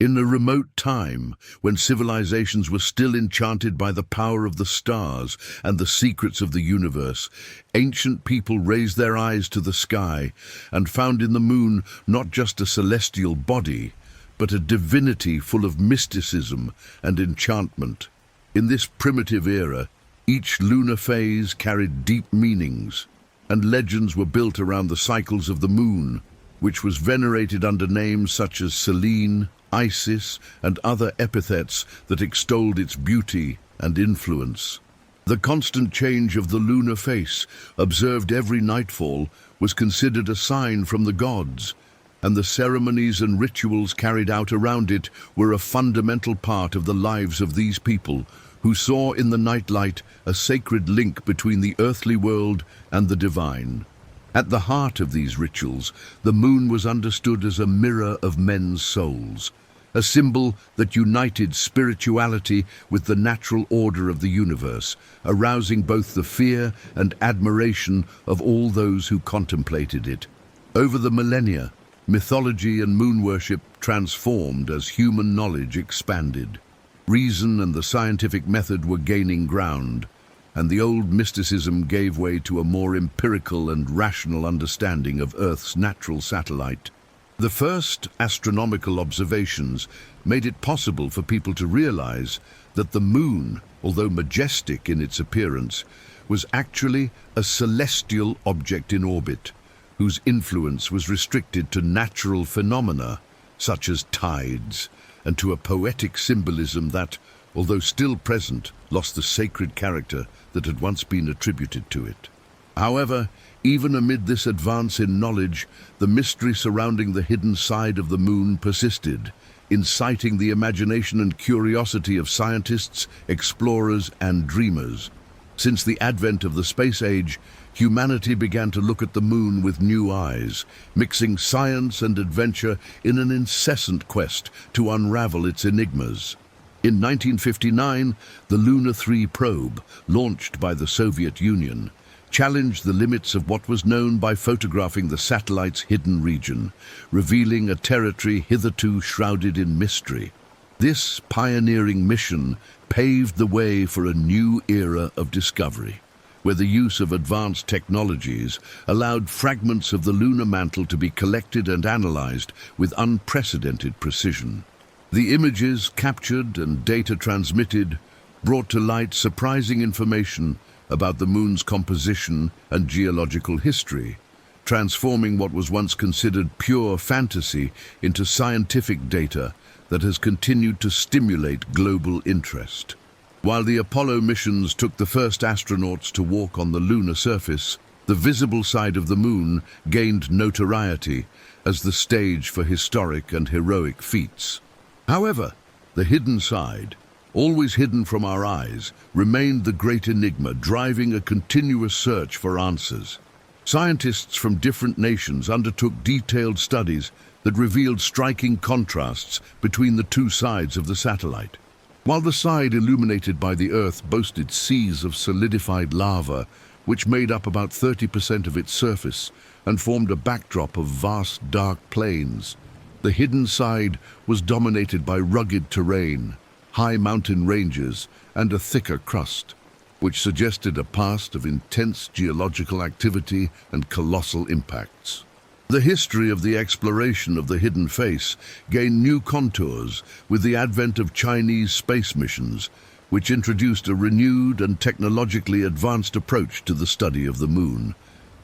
In a remote time, when civilizations were still enchanted by the power of the stars and the secrets of the universe, ancient people raised their eyes to the sky and found in the moon not just a celestial body, but a divinity full of mysticism and enchantment. In this primitive era, each lunar phase carried deep meanings, and legends were built around the cycles of the moon, which was venerated under names such as Selene, Isis, and other epithets that extolled its beauty and influence. The constant change of the lunar face, observed every nightfall, was considered a sign from the gods, and the ceremonies and rituals carried out around it were a fundamental part of the lives of these people, who saw in the nightlight a sacred link between the earthly world and the divine. At the heart of these rituals, the moon was understood as a mirror of men's souls, a symbol that united spirituality with the natural order of the universe, arousing both the fear and admiration of all those who contemplated it. Over the millennia, mythology and moon worship transformed as human knowledge expanded. Reason and the scientific method were gaining ground, and the old mysticism gave way to a more empirical and rational understanding of Earth's natural satellite. The first astronomical observations made it possible for people to realize that the moon, although majestic in its appearance, was actually a celestial object in orbit, whose influence was restricted to natural phenomena, such as tides, and to a poetic symbolism that, although still present, lost the sacred character that had once been attributed to it. However, even amid this advance in knowledge, the mystery surrounding the hidden side of the moon persisted, inciting the imagination and curiosity of scientists, explorers, and dreamers. Since the advent of the space age, humanity began to look at the moon with new eyes, mixing science and adventure in an incessant quest to unravel its enigmas. In 1959, the Luna 3 probe, launched by the Soviet Union, challenged the limits of what was known by photographing the satellite's hidden region, revealing a territory hitherto shrouded in mystery. This pioneering mission paved the way for a new era of discovery, where the use of advanced technologies allowed fragments of the lunar mantle to be collected and analyzed with unprecedented precision. The images captured and data transmitted brought to light surprising information about the moon's composition and geological history, transforming what was once considered pure fantasy into scientific data that has continued to stimulate global interest. While the Apollo missions took the first astronauts to walk on the lunar surface, the visible side of the moon gained notoriety as the stage for historic and heroic feats. However, the hidden side, always hidden from our eyes, remained the great enigma, driving a continuous search for answers. Scientists from different nations undertook detailed studies that revealed striking contrasts between the two sides of the satellite. While the side illuminated by the Earth boasted seas of solidified lava, which made up about 30% of its surface and formed a backdrop of vast dark plains, the hidden side was dominated by rugged terrain, high mountain ranges, and a thicker crust, which suggested a past of intense geological activity and colossal impacts. The history of the exploration of the hidden face gained new contours with the advent of Chinese space missions, which introduced a renewed and technologically advanced approach to the study of the moon.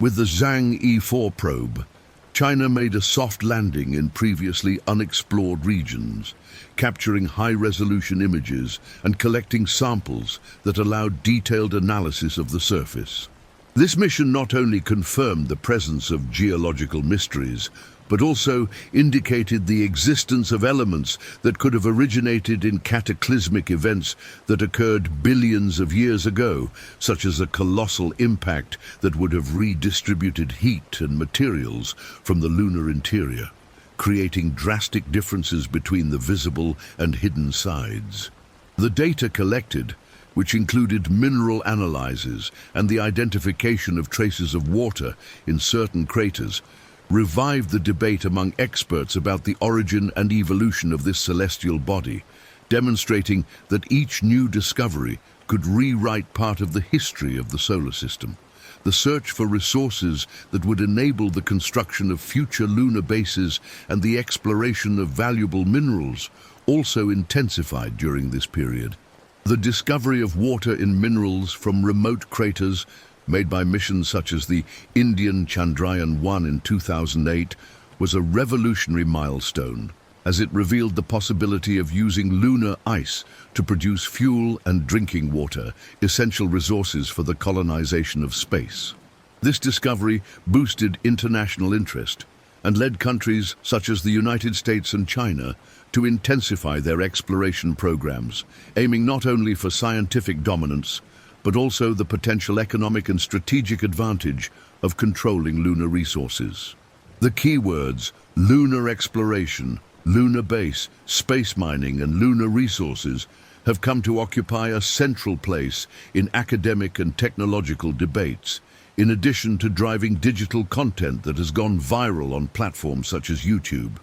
With the Zhang E4 probe, China made a soft landing in previously unexplored regions, capturing high-resolution images and collecting samples that allowed detailed analysis of the surface. This mission not only confirmed the presence of geological mysteries, but also indicated the existence of elements that could have originated in cataclysmic events that occurred billions of years ago, such as a colossal impact that would have redistributed heat and materials from the lunar interior, creating drastic differences between the visible and hidden sides. The data collected, which included mineral analyses and the identification of traces of water in certain craters, revived the debate among experts about the origin and evolution of this celestial body, demonstrating that each new discovery could rewrite part of the history of the solar system. The search for resources that would enable the construction of future lunar bases and the exploration of valuable minerals also intensified during this period. The discovery of water in minerals from remote craters made by missions such as the Indian Chandrayaan-1 in 2008 was a revolutionary milestone, as it revealed the possibility of using lunar ice to produce fuel and drinking water, essential resources for the colonization of space. This discovery boosted international interest and led countries such as the United States and China to intensify their exploration programs, aiming not only for scientific dominance, but also the potential economic and strategic advantage of controlling lunar resources. The keywords lunar exploration, lunar base, space mining, and lunar resources have come to occupy a central place in academic and technological debates, in addition to driving digital content that has gone viral on platforms such as YouTube.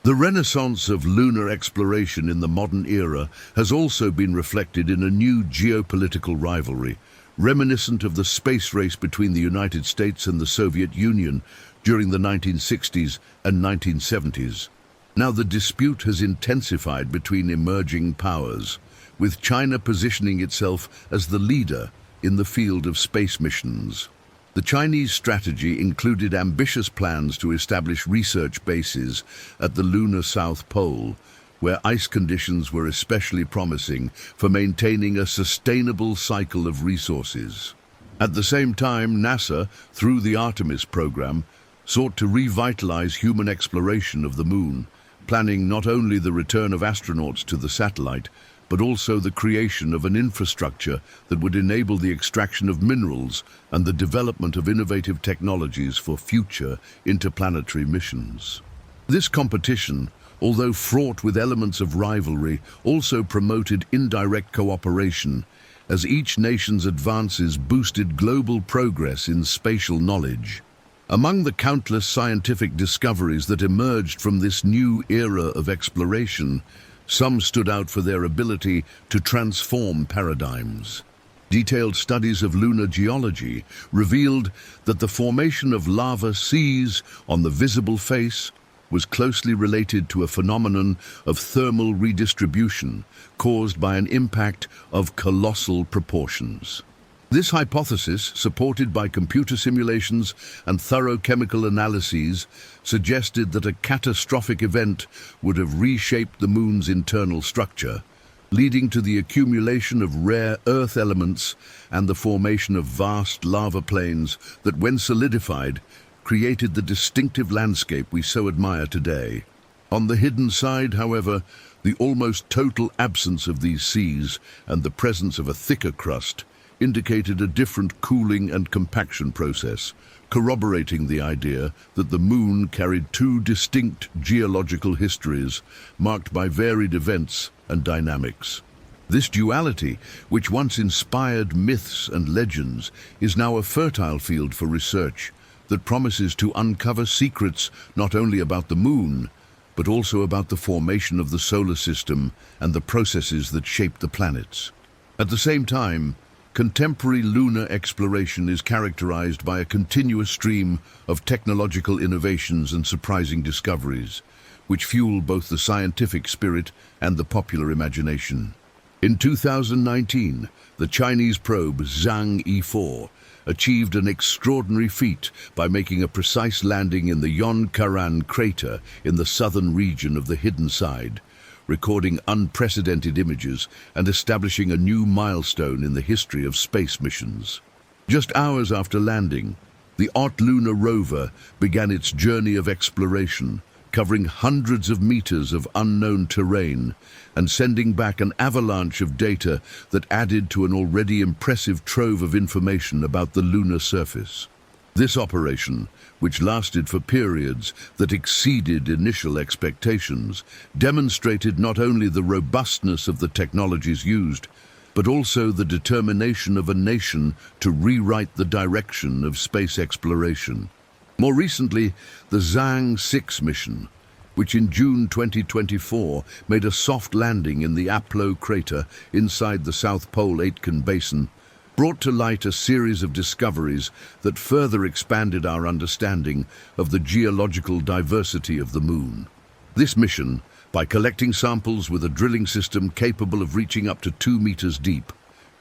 The renaissance of lunar exploration in the modern era has also been reflected in a new geopolitical rivalry, reminiscent of the space race between the United States and the Soviet Union during the 1960s and 1970s. Now the dispute has intensified between emerging powers, with China positioning itself as the leader in the field of space missions. The Chinese strategy included ambitious plans to establish research bases at the lunar South Pole, where ice conditions were especially promising for maintaining a sustainable cycle of resources. At the same time, NASA, through the Artemis program, sought to revitalize human exploration of the moon, planning not only the return of astronauts to the satellite, but also the creation of an infrastructure that would enable the extraction of minerals and the development of innovative technologies for future interplanetary missions. This competition, although fraught with elements of rivalry, also promoted indirect cooperation, as each nation's advances boosted global progress in spatial knowledge. Among the countless scientific discoveries that emerged from this new era of exploration, some stood out for their ability to transform paradigms. Detailed studies of lunar geology revealed that the formation of lava seas on the visible face was closely related to a phenomenon of thermal redistribution caused by an impact of colossal proportions. This hypothesis, supported by computer simulations and thorough chemical analyses, suggested that a catastrophic event would have reshaped the moon's internal structure, leading to the accumulation of rare earth elements and the formation of vast lava plains that, when solidified, created the distinctive landscape we so admire today. On the hidden side, however, the almost total absence of these seas and the presence of a thicker crust indicated a different cooling and compaction process, corroborating the idea that the moon carried two distinct geological histories marked by varied events and dynamics. This duality, which once inspired myths and legends, is now a fertile field for research that promises to uncover secrets not only about the moon, but also about the formation of the solar system and the processes that shape the planets. At the same time, contemporary lunar exploration is characterized by a continuous stream of technological innovations and surprising discoveries, which fuel both the scientific spirit and the popular imagination. In 2019, the Chinese probe Zhang E4 achieved an extraordinary feat by making a precise landing in the Yonkaran crater in the southern region of the hidden side, recording unprecedented images and establishing a new milestone in the history of space missions. Just hours after landing, the Ott lunar rover began its journey of exploration, covering hundreds of meters of unknown terrain and sending back an avalanche of data that added to an already impressive trove of information about the lunar surface. This operation, which lasted for periods that exceeded initial expectations, demonstrated not only the robustness of the technologies used, but also the determination of a nation to rewrite the direction of space exploration. More recently, the Zhang 6 mission, which in June 2024 made a soft landing in the Aplo crater inside the South Pole Aitken Basin, brought to light a series of discoveries that further expanded our understanding of the geological diversity of the Moon. This mission, by collecting samples with a drilling system capable of reaching up to 2 meters deep,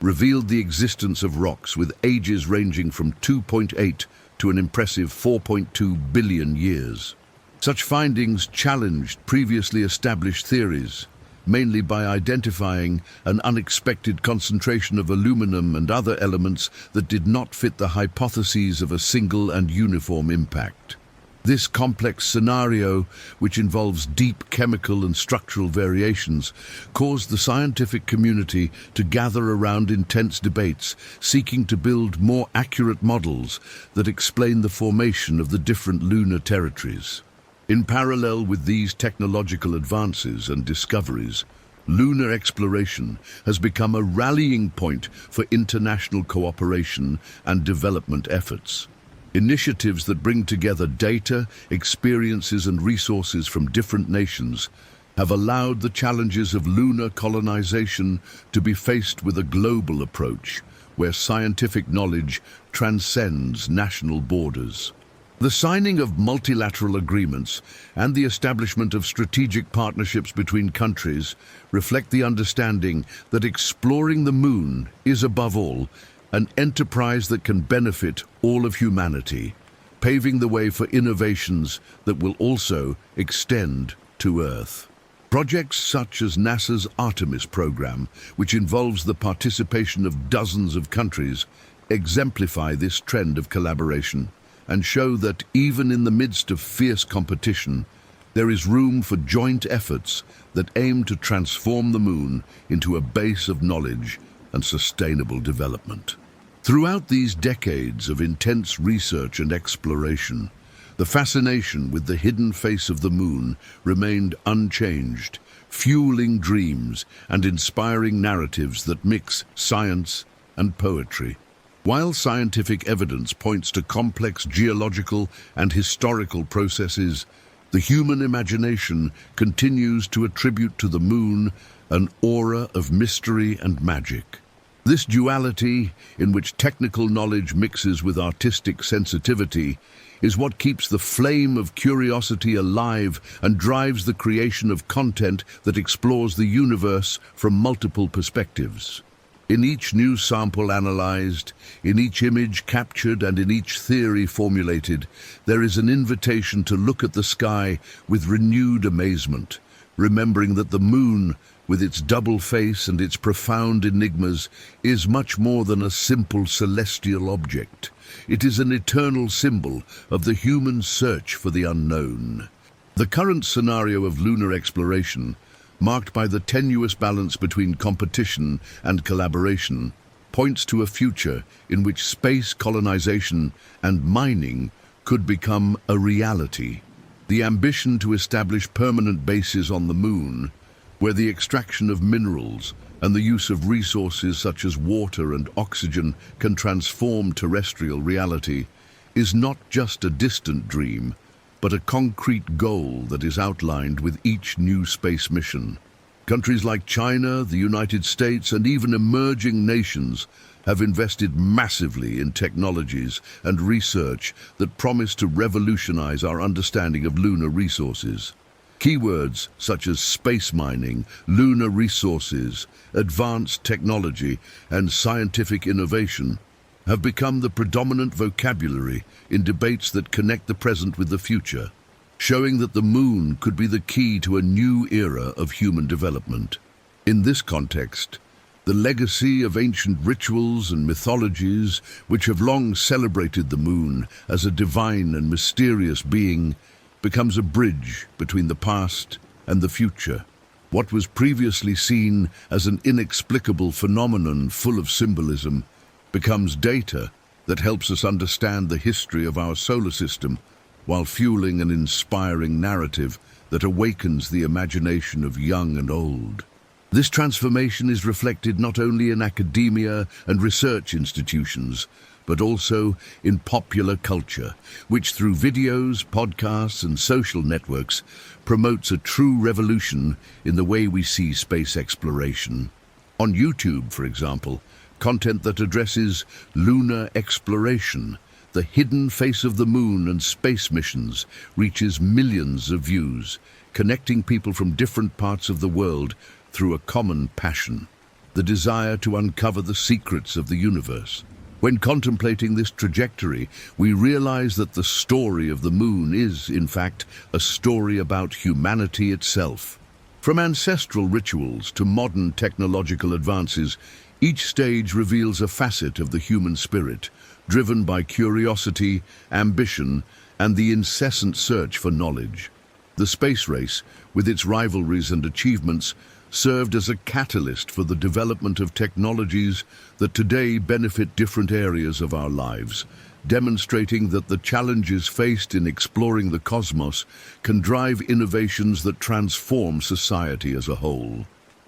revealed the existence of rocks with ages ranging from 2.8 to an impressive 4.2 billion years. Such findings challenged previously established theories, mainly by identifying an unexpected concentration of aluminum and other elements that did not fit the hypotheses of a single and uniform impact. This complex scenario, which involves deep chemical and structural variations, caused the scientific community to gather around intense debates, seeking to build more accurate models that explain the formation of the different lunar territories. In parallel with these technological advances and discoveries, lunar exploration has become a rallying point for international cooperation and development efforts. Initiatives that bring together data, experiences and resources from different nations have allowed the challenges of lunar colonization to be faced with a global approach, where scientific knowledge transcends national borders. The signing of multilateral agreements and the establishment of strategic partnerships between countries reflect the understanding that exploring the Moon is, above all, an enterprise that can benefit all of humanity, paving the way for innovations that will also extend to Earth. Projects such as NASA's Artemis program, which involves the participation of dozens of countries, exemplify this trend of collaboration and show that even in the midst of fierce competition, there is room for joint efforts that aim to transform the Moon into a base of knowledge and sustainable development. Throughout these decades of intense research and exploration, the fascination with the hidden face of the Moon remained unchanged, fueling dreams and inspiring narratives that mix science and poetry. While scientific evidence points to complex geological and historical processes, the human imagination continues to attribute to the Moon an aura of mystery and magic. This duality, in which technical knowledge mixes with artistic sensitivity, is what keeps the flame of curiosity alive and drives the creation of content that explores the universe from multiple perspectives. In each new sample analyzed, in each image captured and in each theory formulated, there is an invitation to look at the sky with renewed amazement, remembering that the Moon, with its double face and its profound enigmas, is much more than a simple celestial object. It is an eternal symbol of the human search for the unknown. The current scenario of lunar exploration, marked by the tenuous balance between competition and collaboration, points to a future in which space colonization and mining could become a reality. The ambition to establish permanent bases on the Moon, where the extraction of minerals and the use of resources such as water and oxygen can transform terrestrial reality, is not just a distant dream, but a concrete goal that is outlined with each new space mission. Countries like China, the United States, and even emerging nations have invested massively in technologies and research that promise to revolutionize our understanding of lunar resources. Keywords such as space mining, lunar resources, advanced technology, and scientific innovation have become the predominant vocabulary in debates that connect the present with the future, showing that the Moon could be the key to a new era of human development. In this context, the legacy of ancient rituals and mythologies, which have long celebrated the Moon as a divine and mysterious being, becomes a bridge between the past and the future. What was previously seen as an inexplicable phenomenon full of symbolism becomes data that helps us understand the history of our solar system, while fueling an inspiring narrative that awakens the imagination of young and old. This transformation is reflected not only in academia and research institutions, but also in popular culture, which through videos, podcasts, and social networks promotes a true revolution in the way we see space exploration. On YouTube, for example, content that addresses lunar exploration, the hidden face of the moon and space missions, reaches millions of views, connecting people from different parts of the world through a common passion, the desire to uncover the secrets of the universe. When contemplating this trajectory, we realize that the story of the moon is, in fact, a story about humanity itself. From ancestral rituals to modern technological advances, each stage reveals a facet of the human spirit, driven by curiosity, ambition, and the incessant search for knowledge. The space race, with its rivalries and achievements, served as a catalyst for the development of technologies that today benefit different areas of our lives, demonstrating that the challenges faced in exploring the cosmos can drive innovations that transform society as a whole.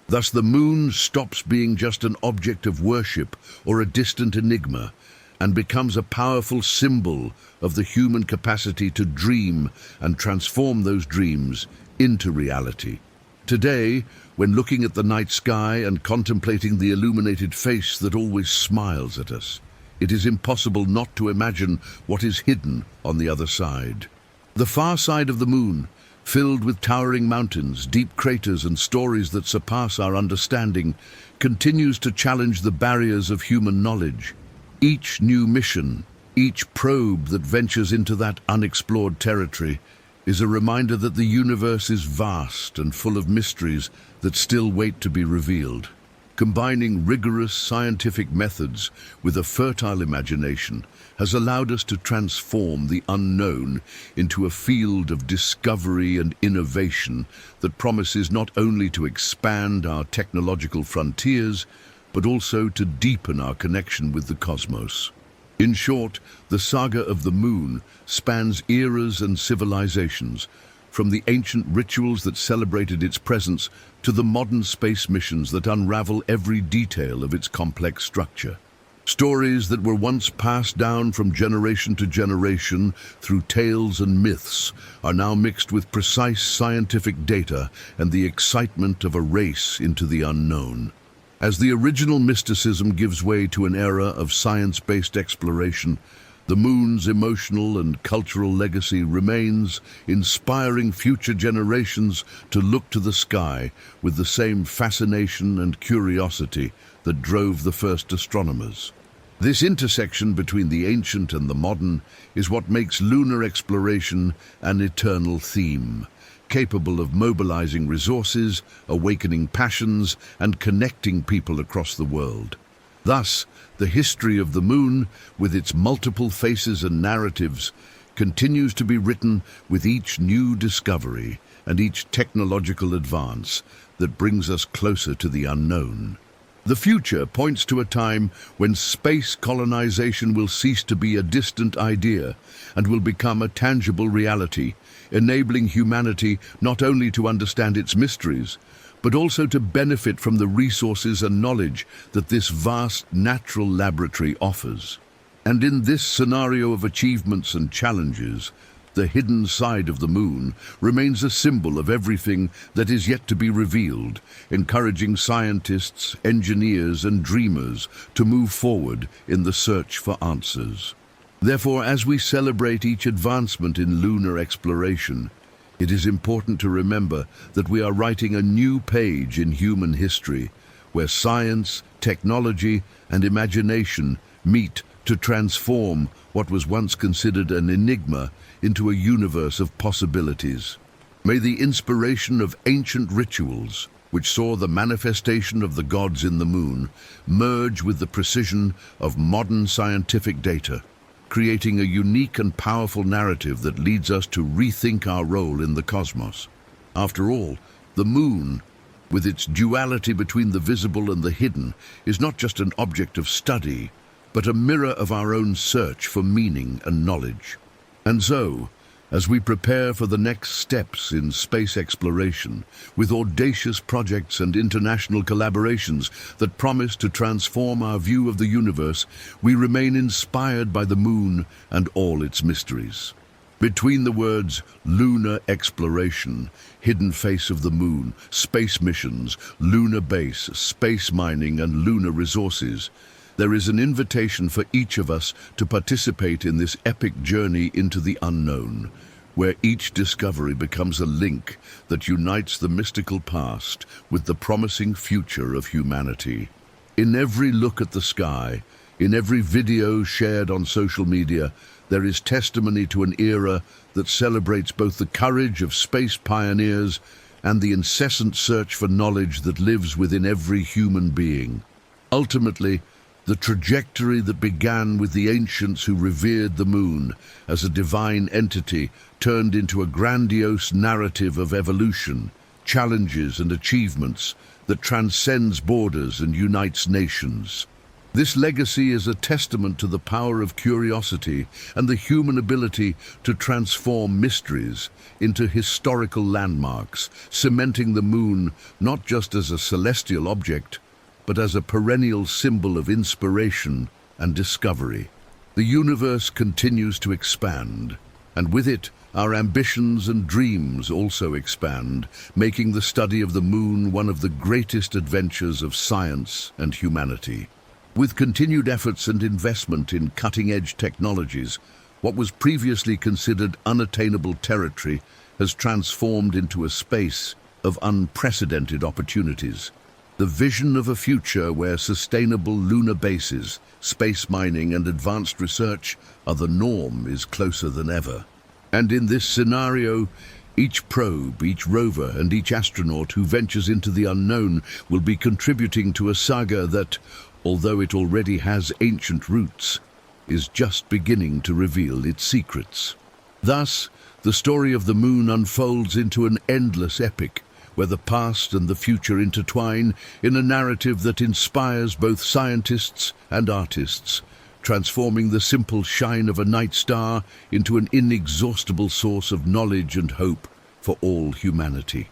Thus, the moon stops being just an object of worship or a distant enigma, and becomes a powerful symbol of the human capacity to dream and transform those dreams into reality. Today, when looking at the night sky and contemplating the illuminated face that always smiles at us, it is impossible not to imagine what is hidden on the other side. The far side of the moon, filled with towering mountains, deep craters, and stories that surpass our understanding, continues to challenge the barriers of human knowledge. Each new mission, each probe that ventures into that unexplored territory, is a reminder that the universe is vast and full of mysteries that still wait to be revealed. Combining rigorous scientific methods with a fertile imagination has allowed us to transform the unknown into a field of discovery and innovation that promises not only to expand our technological frontiers, but also to deepen our connection with the cosmos. In short, the saga of the moon spans eras and civilizations, from the ancient rituals that celebrated its presence to the modern space missions that unravel every detail of its complex structure. Stories that were once passed down from generation to generation through tales and myths are now mixed with precise scientific data and the excitement of a race into the unknown. As the original mysticism gives way to an era of science-based exploration, the moon's emotional and cultural legacy remains, inspiring future generations to look to the sky with the same fascination and curiosity that drove the first astronomers. This intersection between the ancient and the modern is what makes lunar exploration an eternal theme, capable of mobilizing resources, awakening passions, and connecting people across the world. Thus, the history of the moon, with its multiple faces and narratives, continues to be written with each new discovery and each technological advance that brings us closer to the unknown. The future points to a time when space colonization will cease to be a distant idea and will become a tangible reality, enabling humanity not only to understand its mysteries, but also to benefit from the resources and knowledge that this vast natural laboratory offers. And in this scenario of achievements and challenges, the hidden side of the moon remains a symbol of everything that is yet to be revealed, encouraging scientists, engineers, and dreamers to move forward in the search for answers. Therefore, as we celebrate each advancement in lunar exploration, it is important to remember that we are writing a new page in human history, where science, technology, and imagination meet to transform what was once considered an enigma into a universe of possibilities. May the inspiration of ancient rituals, which saw the manifestation of the gods in the moon, merge with the precision of modern scientific data, creating a unique and powerful narrative that leads us to rethink our role in the cosmos. After all, the moon, with its duality between the visible and the hidden, is not just an object of study, but a mirror of our own search for meaning and knowledge. And so, As we prepare for the next steps in space exploration, with audacious projects and international collaborations that promise to transform our view of the universe, we remain inspired by the moon and all its mysteries. Between the words lunar exploration, hidden face of the moon, space missions, lunar base, space mining and lunar resources, there is an invitation for each of us to participate in this epic journey into the unknown, where each discovery becomes a link that unites the mystical past with the promising future of humanity. In every look at the sky, in every video shared on social media, there is testimony to an era that celebrates both the courage of space pioneers and the incessant search for knowledge that lives within every human being. Ultimately, the trajectory that began with the ancients who revered the moon as a divine entity turned into a grandiose narrative of evolution, challenges and achievements that transcends borders and unites nations. This legacy is a testament to the power of curiosity and the human ability to transform mysteries into historical landmarks, cementing the moon not just as a celestial object, but as a perennial symbol of inspiration and discovery. The universe continues to expand, and with it, our ambitions and dreams also expand, making the study of the moon one of the greatest adventures of science and humanity. With continued efforts and investment in cutting-edge technologies, what was previously considered unattainable territory has transformed into a space of unprecedented opportunities. The vision of a future where sustainable lunar bases, space mining and advanced research are the norm is closer than ever. And in this scenario, each probe, each rover and each astronaut who ventures into the unknown will be contributing to a saga that, although it already has ancient roots, is just beginning to reveal its secrets. Thus, the story of the moon unfolds into an endless epic, where the past and the future intertwine in a narrative that inspires both scientists and artists, transforming the simple shine of a night star into an inexhaustible source of knowledge and hope for all humanity.